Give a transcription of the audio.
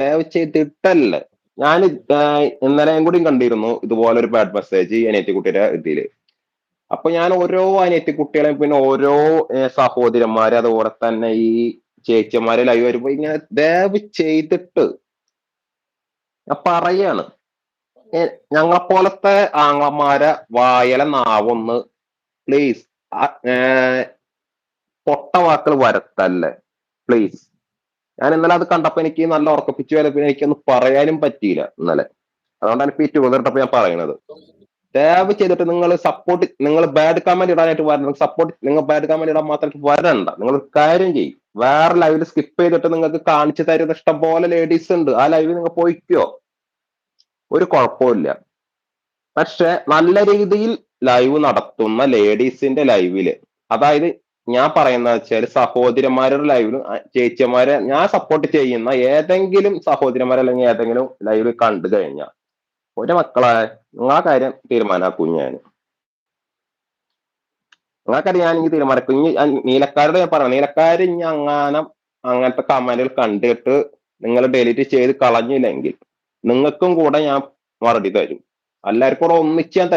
ദയവ് ചെയ്തിട്ടല്ല. ഞാൻ ഇന്നലെയും കൂടി കണ്ടിരുന്നു ഇതുപോലെ ഒരു ബാഡ് മെസ്സേജ് അനിയത്തിക്കുട്ടിയുടെ ഇതില്. അപ്പൊ ഞാൻ ഓരോ അനിയത്തിക്കുട്ടികളെയും പിന്നെ ഓരോ സഹോദരന്മാരെ അതുപോലെ തന്നെ ഈ ചേച്ചിമാരെ ലൈവ് വരുമ്പോ ഇങ്ങനെ ദയവ് ചെയ്തിട്ട് ഞാൻ പറയാണ്. ഞങ്ങളെപ്പോലത്തെ ആങ്ങളമാരെ വായല നാവൊന്ന് പ്ലീസ് പൊട്ട വാക്കുകൾ വരുത്തല്ലേ പ്ലീസ്. ഞാൻ ഇന്നലെ അത് കണ്ടപ്പോ എനിക്ക് നല്ല ഉറക്കപ്പിച്ചു വരെ പിന്നെ എനിക്കൊന്നും പറയാനും പറ്റിയില്ല ഇന്നലെ. അതുകൊണ്ടാണ് ഇപ്പൊ ഈ ടൂറിട്ടപ്പോ ഞാൻ പറയുന്നത്. ദയവ് ചെയ്തിട്ട് നിങ്ങൾ സപ്പോർട്ട്, നിങ്ങൾ ബാഡ് കമന്റ് ഇടാനായിട്ട് വരണം. സപ്പോർട്ട്, നിങ്ങൾ ബാഡ് കമന്റ് ഇടാൻ മാത്രമായിട്ട് വരണ്ട. നിങ്ങൾ ഒരു കാര്യം ചെയ്യും, വേറെ ലൈവിൽ സ്കിപ്പ് ചെയ്തിട്ട് നിങ്ങൾക്ക് കാണിച്ചു തരുന്ന ഇഷ്ടം പോലെ ലേഡീസ് ഉണ്ട്. ആ ലൈവിൽ നിങ്ങൾ പോയിക്കോ, ഒരു കുഴപ്പമില്ല. പക്ഷെ നല്ല രീതിയിൽ ലൈവ് നടത്തുന്ന ലേഡീസിന്റെ ലൈവില്, അതായത് ഞാൻ പറയുന്ന വെച്ചാൽ സഹോദരന്മാരുടെ ലൈവിലും ചേച്ചിമാരെ ഞാൻ സപ്പോർട്ട് ചെയ്യുന്ന ഏതെങ്കിലും സഹോദരന്മാരെ അല്ലെങ്കിൽ ഏതെങ്കിലും ലൈവ് കണ്ടു കഴിഞ്ഞാൽ ഒരു മക്കളെ നിങ്ങളാ കാര്യം തീരുമാനാക്കും ഞാൻ. നിങ്ങൾക്കറിയാം ഞാൻ ഇനി തീരുമാനിക്കും. ഇനി നീലക്കാരോട് ഞാൻ പറയാം, നീലക്കാർ ഇനി അങ്ങനത്തെ കമന്റുകൾ കണ്ടിട്ട് നിങ്ങൾ ഡിലീറ്റ് ചെയ്ത് കളഞ്ഞില്ലെങ്കിൽ നിങ്ങൾക്കും കൂടെ ഞാൻ മറുപടി തരും. എല്ലാവർക്കും കൂടെ ഒന്നിച്ച് ഞാൻ